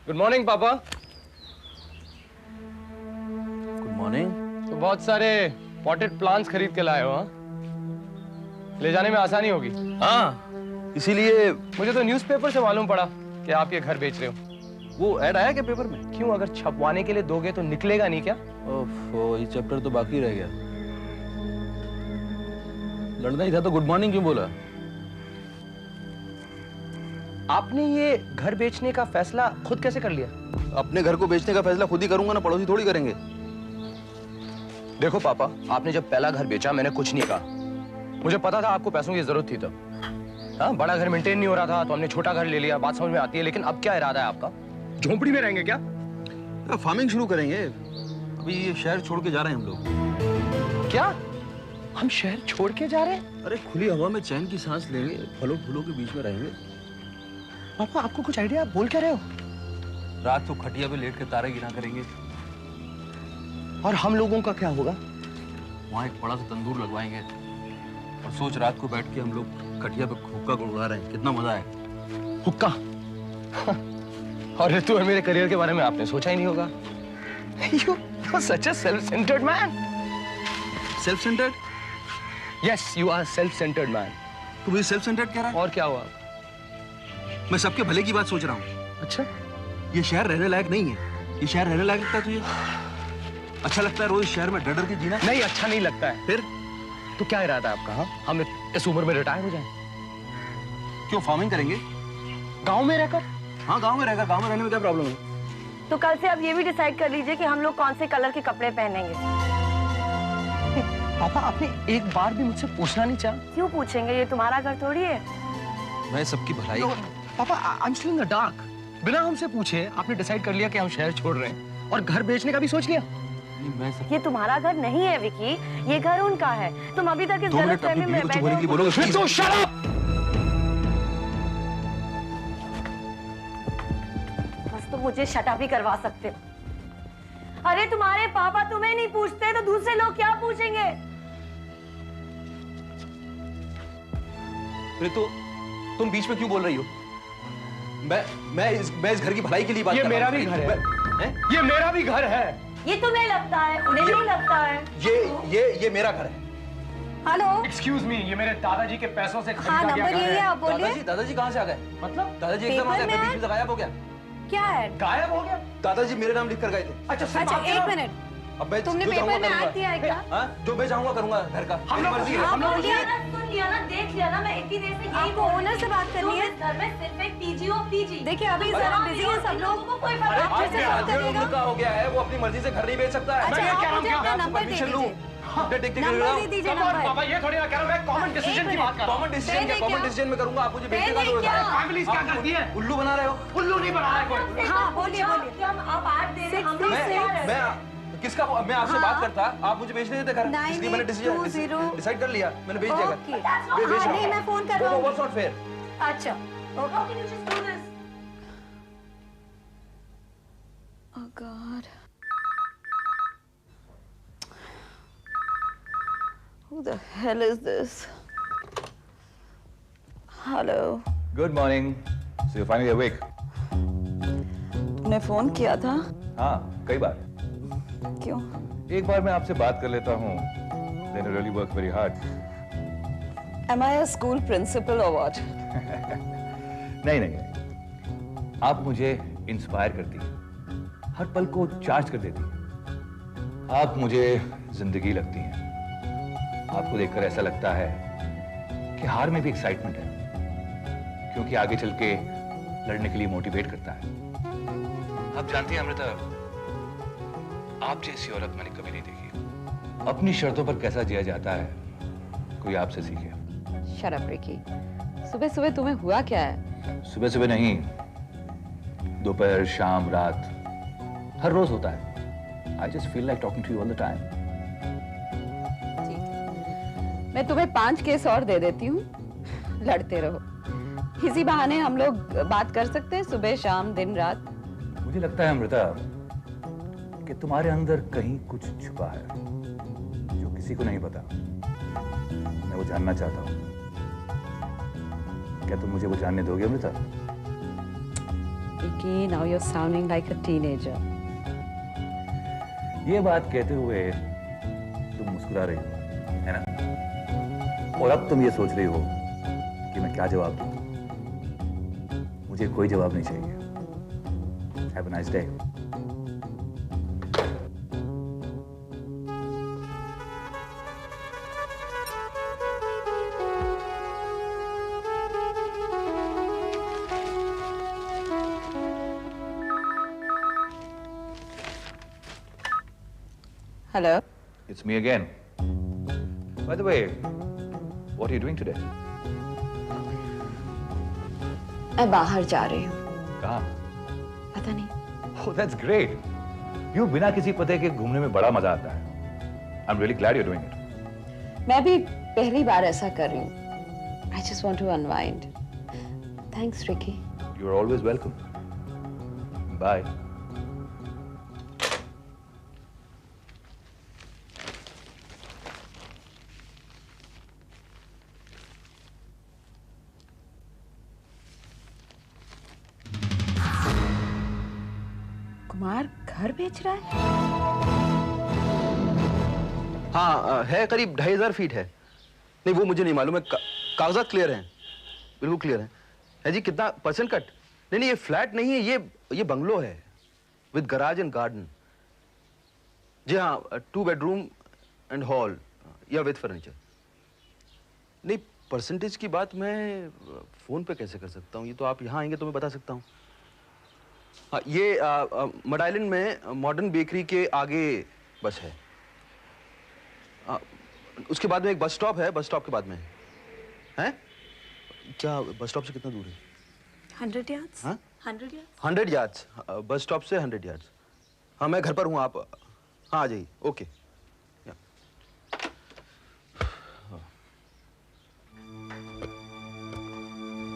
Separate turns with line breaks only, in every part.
Good morning पापा।
Good morning.
तो बहुत सारे पॉटेड प्लांट्स खरीद के लाए हो? हाँ, ले जाने में आसानी होगी।
हाँ, इसीलिए
मुझे तो न्यूज़पेपर से मालूम पड़ा कि आप ये घर बेच रहे हो।
वो ऐड आया क्या पेपर में?
क्यों, अगर छपवाने के लिए दोगे तो निकलेगा नहीं क्या?
ओफो, ये चैप्टर तो बाकी रह गया। लड़ना ही था तो गुड मॉर्निंग क्यों बोला?
आपने ये घर बेचने का फैसला खुद कैसे कर लिया?
अपने घर को बेचने का फैसला खुद ही करूंगा ना, पड़ोसी थोड़ी करेंगे।
देखो पापा, आपने जब पहला घर बेचा मैंने कुछ नहीं कहा। मुझे पता था आपको पैसों की जरूरत थी तब। हाँ, बड़ा घर मेंटेन नहीं हो रहा था तो हमने छोटा घर ले लिया। बात समझ में आती है, लेकिन अब क्या इरादा है आपका? झोंपड़ी में रहेंगे क्या?
फार्मिंग शुरू करेंगे। अभी ये शहर छोड़ के जा रहे हैं हम लोग।
क्या हम शहर छोड़ के जा रहे हैं?
अरे खुली हवा में चैन की सांस लेंगे, फलों फूलों के बीच में रहेंगे।
पापा आपको कुछ आइडिया? आप बोल क्या रहे हो?
रात को खटिया पे लेट के तारे गिना करेंगे।
और हम लोगों का क्या होगा?
वहाँ एक बड़ा सा तंदूर लगवाएंगे और सोच रात को बैठ के हम लोग खटिया पे हुक्का गुड़गुड़ा रहे हैं। कितना मजा है।
हुक्का? और ऋतु और मेरे करियर के बारे में आपने सोचा ही नहीं होगा। You're such a self-centered man.
Self centred?
Yes, you are self-centered man.
तू मुझे सेल्फ सेंटर्ड कह रहा है?
और क्या हुआ?
मैं सबके भले की बात सोच रहा हूँ।
अच्छा,
ये शहर रहने लायक नहीं है। ये शहर रहने लायक लगता है तुझे? अच्छा लगता है रोज शहर में डर डर के जीना?
नहीं अच्छा नहीं लगता है।
फिर
तो क्या इरादा है आपका? हाँ, हम इस उम्र में रिटायर हो जाएं?
क्यों फार्मिंग करेंगे?
गांव में रहकर?
हाँ, गांव में रहकर। गांव में रहने में क्या प्रॉब्लम है?
तो कल से आप ये भी डिसाइड कर लीजिए कि हम लोग कौन से कलर के कपड़े पहनेंगे।
पापा आपने एक बार भी मुझसे पूछना नहीं चाहा?
क्यों पूछेंगे, ये तुम्हारा घर थोड़ी है।
मैं सबकी भलाई।
पापा I am still in the dark. बिना हमसे पूछे आपने डिसाइड कर लिया कि हम शहर छोड़ रहे हैं और घर बेचने का भी सोच लिया।
मैं सब...
ये तुम्हारा घर नहीं है विकी, ये घर उनका है। तुम अभी तक इस गलतफहमी में बैठे हो।
तो शट अप!
बस तुम मुझे शट अप ही करवा सकते हो। अरे तुम्हारे पापा तुम्हें नहीं पूछते तो दूसरे लोग क्या पूछेंगे?
ऋतु, तुम बीच में क्यों बोल रही हो? मैं इस घर की भलाई के लिए बात कर रहा हूं।
ये मेरा भी घर है। ये मेरा भी घर है।
ये तुम्हें लगता है, उन्हें नहीं लगता है।
ये मेरा घर है।
हेलो,
एक्सक्यूज मी, ये मेरे दादाजी के पैसों से खरीदा
हाँ
गया
नंबर
घर
यही है,
है।
आप बोलिए।
दादाजी कहाँ से आ गए?
मतलब
दादाजी एकदम आ गए, बीच में से गायब हो गया।
क्या है?
गायब हो गया?
दादाजी मेरे नाम लिख कर गए थे।
अच्छा
अच्छा एक मिनट,
अब मैं
तुमने
जो
पेपर
चाहूंगा
में
करूंगा।
ऐड किया है क्या?
हाँ, जो मैं चाहूंगा करूंगा घर का।
हम लोग
मर्जी है।
हाँ,
हम लोग
बोल दिया ना, सुन लिया ना, देख लिया ना। मैं इतनी देर से यही ओनर से बात करनी है। घर में सिर्फ एक पीजी और पीजी। देखिए अभी जरा बिजी है सब लोग, को कोई
अरे
बात
आज
नहीं
डेढ़ उम्र का हो गया है, वो अपनी मर्जी से घर नहीं बेच सकता है।
अच्छा
मैं क्या
आप मुझे
नाम
अपना
क्या?
नंबर दे
परमिशन लूं।
दीजिए। नंबर दे दीजिए।
पापा ये थोड़ी ना कह रहा हूं, मैं कॉमन डिसीजन की बात कर रहा हूं।
कॉमन डिसीजन क्या? कॉमन डिसीजन में करूंगा। आप मुझे बेचने का
नहीं,
जो
क्या?
फैमिलीज क्या करती है?
उल्लू बना रहे हो।
उल्लू नहीं बना रहा है कोई।
हाँ बोलिए बोलिए। आप ऐड दे रहे हैं, हम लोग
मैं किसका? मैं आपसे बात करता, आप मुझे बेचने देते घर। इसलिए मैंने
9820
डिसाइड कर लिया, मैंने बेच दिया घर।
ओके। हाँ नहीं मैं फोन कर रहा हूँ।
What's not fair?
अच्छा Oh God. Who the hell is this? Hello.
Good morning. So you're finally awake?
तूने फोन किया था?
हाँ, कई बार।
क्यों?
एक बार मैं आपसे बात कर लेता हूँ। Then you really work very hard.
Am I a school principal or what?
नहीं नहीं नहीं। आप मुझे इंस्पायर करती हैं। हर पल को चार्ज कर देती हैं। आप मुझे जिंदगी लगती हैं। आपको देखकर ऐसा लगता है कि हार में भी एक्साइटमेंट है, क्योंकि आगे चल के लड़ने के लिए मोटिवेट करता है। आप जानती हैं अमृता, आप जैसी औरत मैंने कभी नहीं देखी। अपनी शर्तों पर कैसा जिया जाता है, कोई आपसे सीखे।
Shut up, Ricky. सुबह सुबह तुम्हें हुआ क्या है?
सुबह सुबह नहीं, दोपहर, शाम, रात, हर रोज होता है। I just feel like talking to you all the time.
मैं तुम्हें 5 केस और दे देती हूँ, लड़ते रहो। इसी बहाने हम लोग बात कर सकते हैं, सुबह शाम दिन रात।
मुझे लगता है अमृता कि तुम्हारे अंदर कहीं कुछ छुपा है जो किसी को नहीं पता। मैं वो जानना चाहता हूँ। क्या तुम मुझे वो जानने दोगे Amrita?
Vicky, now you're sounding like a teenager.
ये बात कहते हुए तुम मुस्कुरा रही हो, है ना? और अब तुम ये सोच रही हो कि मैं क्या जवाब दूं? मुझे कोई जवाब नहीं चाहिए। Have a nice day.
Hello.
It's me again. By the way, what are you doing today?
मैं बाहर जा रही हूँ।
कहाँ?
पता नहीं।
Oh, that's great. You बिना किसी पते के घूमने में बड़ा मजा आता है। I'm really glad you're doing it.
मैं भी पहली बार ऐसा कर रही हूँ। I just want to unwind. Thanks, Ricky.
You're always welcome. Bye.
Kumar घर बेच रहा है?
हाँ है, करीब 2500 फीट है। नहीं वो मुझे नहीं मालूम है, कागजात क्लियर हैं, बिल्कुल क्लियर हैं। है जी, कितना परसेंट कट? नहीं नहीं, ये फ्लैट नहीं है, ये बंगलो है विद गराज एंड गार्डन। जी हाँ, 2 बेडरूम एंड हॉल, या विद फर्नीचर। नहीं, परसेंटेज की बात मैं फोन पे कैसे कर सकता हूँ? ये तो आप यहाँ आएंगे तो मैं बता सकता हूँ। हाँ, ये मडाइलन में मॉडर्न बेकरी के आगे बस है। उसके बाद में एक बस स्टॉप है, बस स्टॉप के बाद में है। क्या बस स्टॉप से कितना दूर है?
100 yards?
हाँ?
100 yards?
100 यार्ड्स, बस स्टॉप से 100 यार्ड्स। हाँ, मैं घर पर हूँ, आप हाँ आ जाइए। ओके।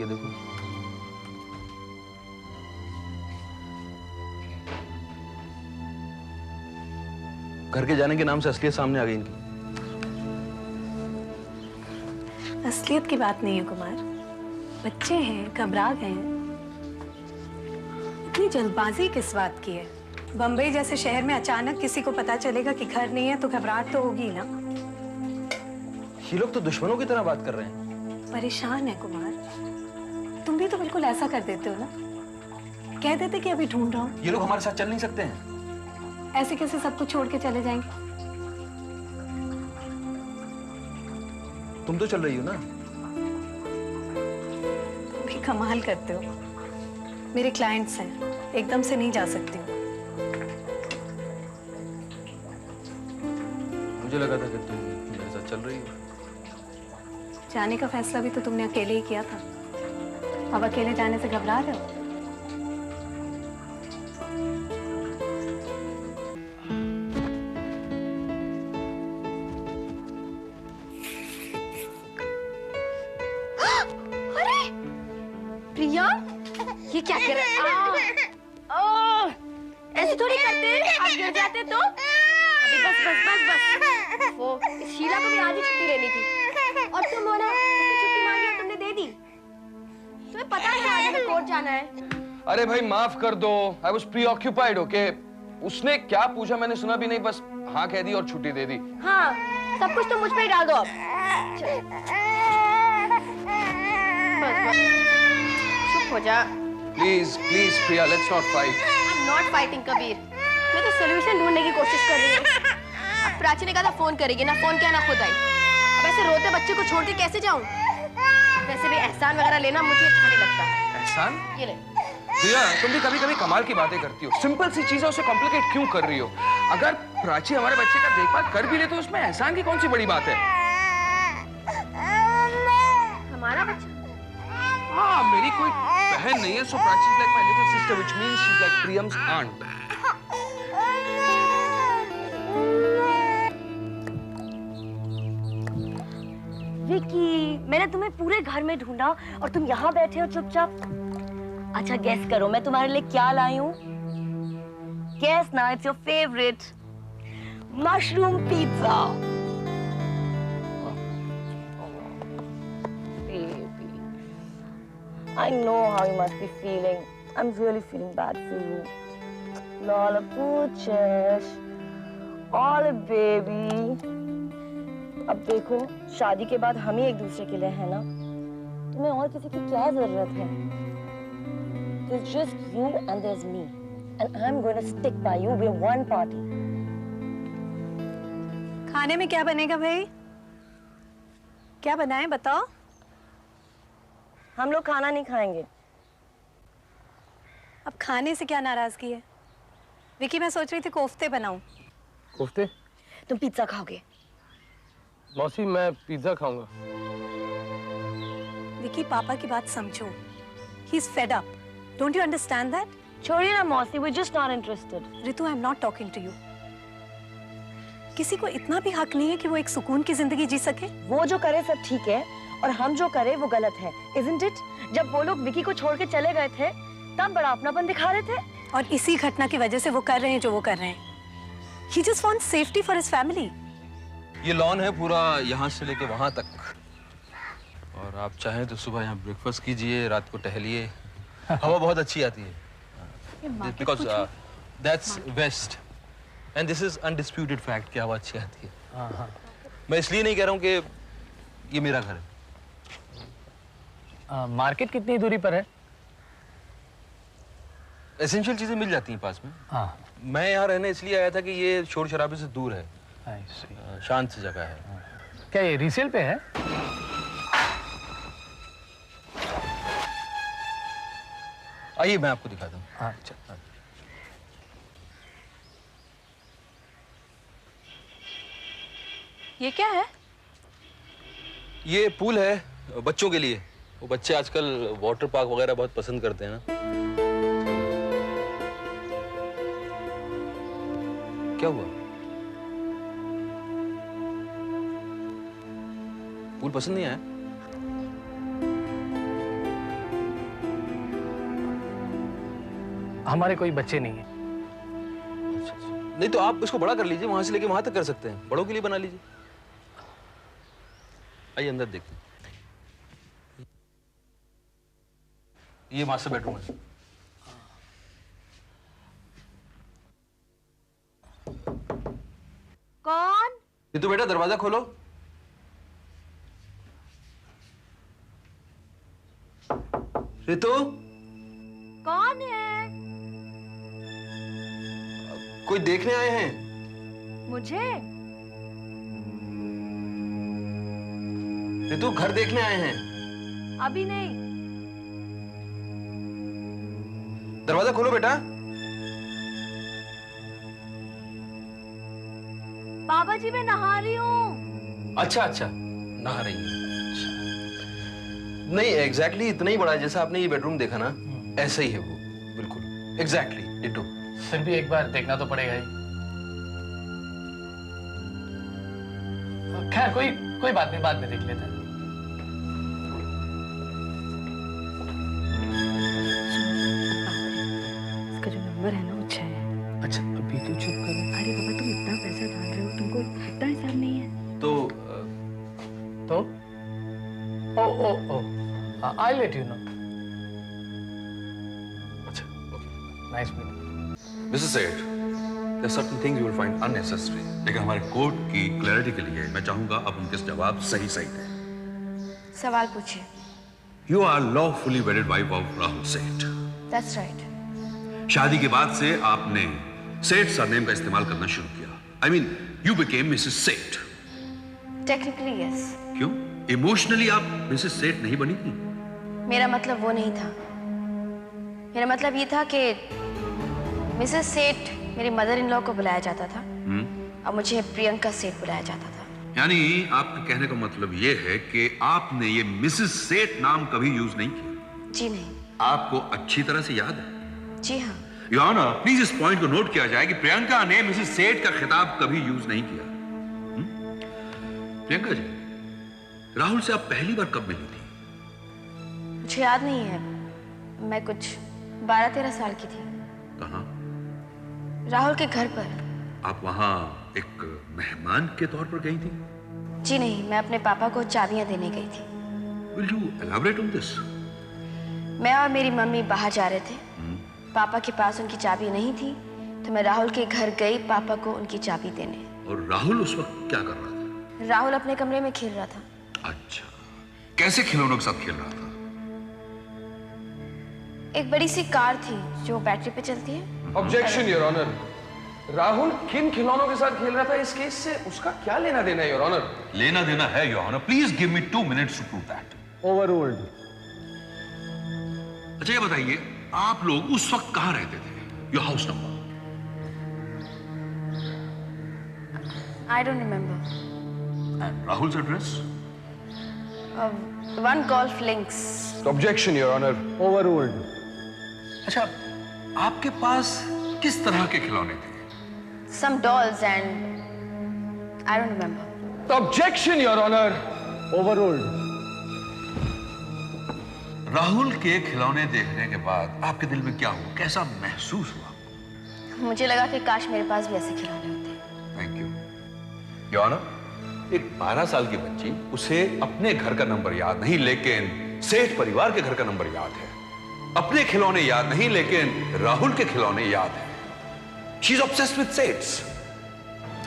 ये देखो, घर के जाने के नाम से असलियत सामने आ गई इनकी।
असलियत की बात नहीं है कुमार, बच्चे हैं, घबरा गए हैं। इतनी जल्दबाजी किस बात की है? बम्बई जैसे शहर में अचानक किसी को पता चलेगा कि घर नहीं है तो घबराहट तो होगी ना।
ये लोग तो दुश्मनों की तरह बात कर रहे हैं।
परेशान है कुमार, तुम भी तो बिल्कुल ऐसा कर देते हो ना। कह देते कि अभी ढूंढ रहा हूँ।
ये लोग हमारे साथ चल नहीं सकते हैं।
ऐसे कैसे सब कुछ छोड़ के चले जाएंगे?
तुम तो चल रही हो ना।
तुम भी कमाल करते हो। मेरे क्लाइंट्स हैं, एकदम से नहीं जा सकती हूँ।
मुझे लगा था कि तुम मेरे साथ चल रही हो।
जाने का फैसला भी तो तुमने अकेले ही किया था। अब अकेले जाने से घबरा रहे हो?
प्रिया, ये क्या कर रहा है? ऐसे थोड़ी करते, आप गिर जाते तो। अभी बस बस बस बस। वो शीला को भी आज ही छुट्टी लेनी थी। और तुम हो ना, उसने छुट्टी मांगी और तुमने दे दी। तुम्हें पता है आज हमें कोर्ट जाना है।
अरे भाई माफ कर दो, आई वॉज प्रीऑक्यूपाइड। ओके, उसने क्या पूछा मैंने सुना भी नहीं, बस हाँ कह दी और छुट्टी दे दी।
हाँ, सब कुछ तो मुझ पे ही डाल दो अब। बस बस, चुप हो जा।
Please please Priya, let's not fight.
I am not fighting Kabir, मैं तो सोल्यूशन ढूंढने की कोशिश कर रही हूँ। अब प्राची ने कहा था फोन करेगी, ना फोन किया ना खुद आई। अब ऐसे रोते बच्चे को छोड़ के कैसे जाऊं? वैसे भी एहसान वगैरह लेना मुझे अच्छा नहीं लगता।
एहसान?
ये ले।
प्रिया, तुम भी कभी कभी कमाल की बातें करती हो। सिंपल सी चीजें उसे कॉम्प्लिकेट क्यों कर रही हो? अगर प्राची हमारे बच्चे का देखभाल कर भी ले तो उसमें एहसान की कौन सी बड़ी बात है?
हमारा बच्चा?
हाँ, मेरी कोई बहन नहीं है, so Prachi is like my little sister, which means she's like Priyam's aunt.
Vicky, मैंने तुम्हें पूरे घर में ढूंढा और तुम यहाँ बैठे हो चुपचाप। अच्छा गेस करो मैं तुम्हारे लिए क्या लाई हूँ? गेस ना, it's your favourite mushroom pizza. I know how you must be feeling. I'm really feeling bad for you. Lola Pooches. Olive baby. अब देखो, शादी के बाद हम ही एक दूसरे के लिए है ना? तुम्हें और किसी की क्या जरूरत है? There's just you and there's me. And I'm going to stick by you. We're one party.
खाने में क्या बनेगा भाई? क्या बनाएं बताओ?
हम लोग खाना नहीं खाएंगे।
अब खाने से क्या नाराजगी है? विकी मैं सोच रही थी कोफ्ते बनाऊं।
कोफ्ते?
तुम पिज्जा खाओगे?
मौसी मैं पिज्जा खाऊंगा।
विकी पापा की बात समझो। He's fed up. Don't you understand that?
छोड़िए ना मौसी, we're just not interested.
Ritu, I'm not talking to you. किसी को इतना भी हक नहीं है कि वो एक सुकून की जिंदगी जी सके?
वो जो करे सब ठीक है और हम जो करे वो गलत है, isn't it? जब वो लोग विकी को छोड़ के चले गए थे, तब बड़ा अपनापन दिखा रहे थे।
और इसी घटना की वजह से वो कर रहे हैं जो वो कर रहे हैं। He just wants safety for his family.
ये लॉन है पूरा यहाँ से लेके वहाँ तक, और आप चाहें तो सुबह यहाँ ब्रेकफास्ट कीजिए, रात को टहलिए, हवा बहुत अच्छी आती है। Because that's west, and this is undisputed fact कि हवा अच्छी आती है। मैं इसलिए नहीं कह रहा हूँ कि ये मेरा घर है।
मार्केट कितनी दूरी पर है?
एसेंशियल चीजें मिल जाती हैं पास में।
हाँ।
मैं यहाँ रहने इसलिए आया था कि ये शोर शराबे से दूर है, शांत सी जगह है।
क्या ये रीसेल पे है?
आइए मैं आपको दिखाता हूँ।
हाँ।
ये क्या है?
ये पूल है बच्चों के लिए। वो बच्चे आजकल वाटर पार्क वगैरह बहुत पसंद करते हैं ना। क्या हुआ? पूल पसंद नहीं आया?
हमारे कोई बच्चे नहीं है।
अच्छा। नहीं तो आप इसको बड़ा कर लीजिए, वहां से लेके वहां तक कर सकते हैं, बड़ों के लिए बना लीजिए। आइए अंदर देखते हैं। ये मास्टर बेडरूम है।
कौन?
ये तो बेटा दरवाजा खोलो। रितु,
कौन है?
कोई देखने आए हैं?
मुझे?
रितु, घर देखने आए हैं।
अभी नहीं।
दरवाजा खोलो बेटा।
बाबा जी मैं नहा रही हूँ।
अच्छा अच्छा, नहा रही है। नहीं एग्जैक्टली इतना ही बड़ा है जैसा आपने ये बेडरूम देखा ना, ऐसा ही है वो, बिल्कुल एग्जैक्टली डिटो।
फिर भी एक बार देखना तो पड़ेगा ही। खैर कोई बात नहीं, बाद में देख लेते हैं।
इसका जो नंबर है ना वो 6 है।
अच्छा अभी तो चुप करो।
अरे बाबा तुम इतना पैसा डाल रहे हो, तुमको इतना हिसाब नहीं है।
तो I'll let you know.
अच्छा okay.
Nice meeting.
Mrs. Seth, there are certain things you will find unnecessary. लेकिन हमारे कोर्ट की क्लैरिटी के लिए मैं चाहूंगा आप उनके जवाब सही दें।
सवाल पूछिए।
You are lawfully wedded wife of Rahul Seth.
That's right.
शादी के बाद से आपने सेठ सरनेम का इस्तेमाल करना शुरू किया। I mean, you became Mrs. Seth.
Technically yes.
क्यों? इमोशनली आप मिसेस सेठ नहीं बनी थी?
मेरा मतलब वो नहीं था। मेरा मतलब ये था कि मिसेस सेठ मेरी मदर इन लॉ को बुलाया जाता था और मुझे प्रियंका सेठ बुलाया जाता था।
यानी आपके कहने का मतलब ये है कि आपने ये मिसेस सेठ नाम कभी यूज नहीं किया?
जी नहीं।
आपको अच्छी तरह से याद है?
जी हाँ।
योर ऑनर, प्लीज इस पॉइंट को नोट किया जाए कि प्रियंका ने मिसेस सेठ का खिताब कभी यूज नहीं किया। प्रियंका जी, राहुल से आप पहली बार कब मिली थी?
मुझे याद नहीं है, मैं कुछ 12-13 साल की थी।
कहाँ?
राहुल के घर पर।
आप वहां एक मेहमान के तौर पर गई थी?
जी नहीं, मैं अपने पापा को चाबियां देने गई थी।
Will you elaborate on this?
मैं और मेरी मम्मी बाहर जा रहे थे पापा के पास उनकी चाबी नहीं थी, तो मैं राहुल के घर गई पापा को उनकी चाबी देने।
और राहुल उस वक्त क्या कर रहा था?
राहुल अपने कमरे में खेल रहा था।
अच्छा, कैसे खिलौनों के साथ खेल रहा था?
एक बड़ी सी कार थी जो बैटरी पे चलती है।
Objection your honour. राहुल किन खिलौनों के साथ खेल रहा था इस केस से उसका क्या लेना देना है योर ऑनर?
लेना देना है your honour. Please give me 2 minutes to prove that.
Overruled.
अच्छा, ये बताइए आप लोग उस वक्त कहां रहते थे? Your house number?
I don't remember.
And Rahul's address?
1 Golf Links.
Objection your honour. Overruled.
अच्छा, आपके पास किस तरह के खिलौने थे?
Some dolls and I don't remember.
Objection your honour. Overruled.
Rahul के खिलौने देखने के बाद आपके दिल में क्या हुआ? कैसा महसूस हुआ?
मुझे लगा कि काश मेरे पास भी ऐसे खिलौने होते।
Thank you your honour. एक 12 साल की बच्ची, उसे अपने घर का नंबर याद नहीं, लेकिन सेठ परिवार के घर का नंबर याद है। अपने खिलौने याद नहीं, लेकिन राहुल के खिलौने याद है। She is obsessed with sets.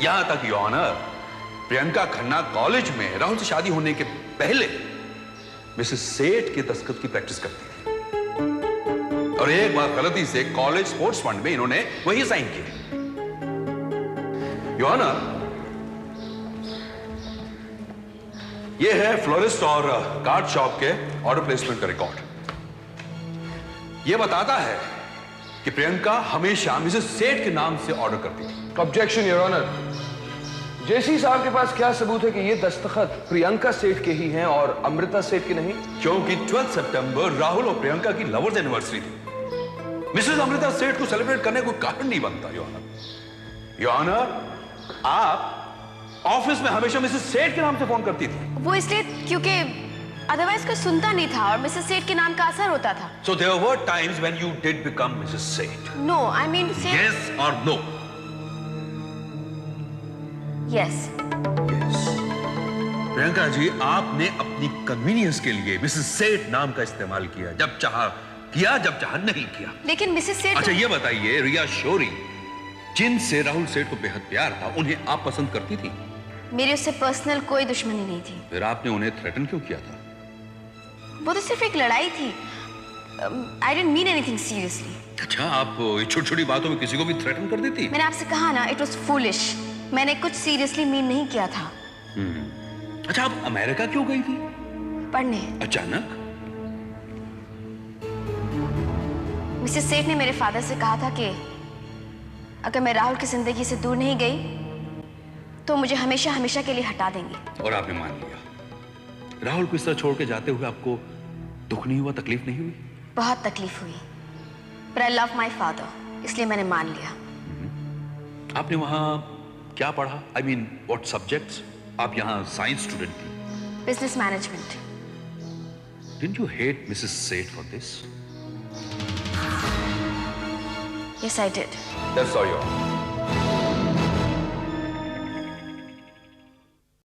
यहां तक your honour, Priyanka Khanna college में राहुल से शादी होने के पहले मिसेस सेठ के दस्तखत की प्रैक्टिस करती थी, और एक बार गलती से कॉलेज स्पोर्ट्स फंड में इन्होंने वही साइन किए। योर ऑनर, ये है फ्लोरिस्ट और कार्ड शॉप के ऑर्डर प्लेसमेंट का रिकॉर्ड। यह बताता है कि प्रियंका हमेशा मिसेस सेठ के नाम से ऑर्डर करती थी।
Objection your honour. जेसी साहब के पास क्या सबूत है कि ये दस्तखत प्रियंका सेठ के ही हैं और अमृता सेठ के नहीं?
क्योंकि 12 सितंबर राहुल और प्रियंका की लवर्स एनिवर्सरी थी। मिसेस अमृता सेठ को सेलिब्रेट करने को कारण नहीं बनता। योर ऑनर, योर ऑनर, आप ऑफिस में हमेशा मिसेस सेठ के नाम से फोन करती थी।
वो इसलिए क्योंकि अदरवाइज कोई सुनता नहीं था और मिसेस सेठ के नाम का असर होता था।
So there were times when you did become Mrs. Seth.
No, I mean to say
Yes or no?
yes.
Yes. Priyanka ji, आपने अपनी कन्वीनियंस के लिए मिसेस सेठ नाम का इस्तेमाल किया। जब चाहा किया, जब चाहा नहीं किया।
लेकिन मिसेस सेठ
अच्छा, ये बताइए, रिया शोरी जिनसे राहुल सेठ को बेहद प्यार था, उन्हें आप पसंद करती थी?
मेरी उससे पर्सनल कोई दुश्मनी नहीं थी।
फिर आपने उन्हें थ्रेटन क्यों किया था?
वो तो सिर्फ एक लड़ाई थी। I didn't mean anything seriously.
अच्छा, आप छोटी छोटी बातों में किसी को भी थ्रेटन कर देती?
मैंने आपसे कहा ना, it was foolish. मैंने कुछ सीरियसली मीन नहीं किया था।
अच्छा, आप अमेरिका क्यों गई थी?
पढ़ने।
अचानक?
मिसेस सेठ ने मेरे फादर से कहा था कि अगर मैं राहुल की जिंदगी से दूर नहीं गई तो मुझे हमेशा हमेशा के लिए हटा देंगे।
और आपने मान लिया। राहुल को इस तरह छोड़ के जाते हुए आपको दुख नहीं हुआ, तकलीफ नहीं हुई?
बहुत तकलीफ हुई, पर आई लव माई फादर, इसलिए मैंने मान लिया।
आपने वहां क्या पढ़ा? I mean what subjects? आप यहाँ साइंस स्टूडेंट थी।
Business management.
Didn't you hate Mrs Seth for this?
Yes, I did.
That's all you are.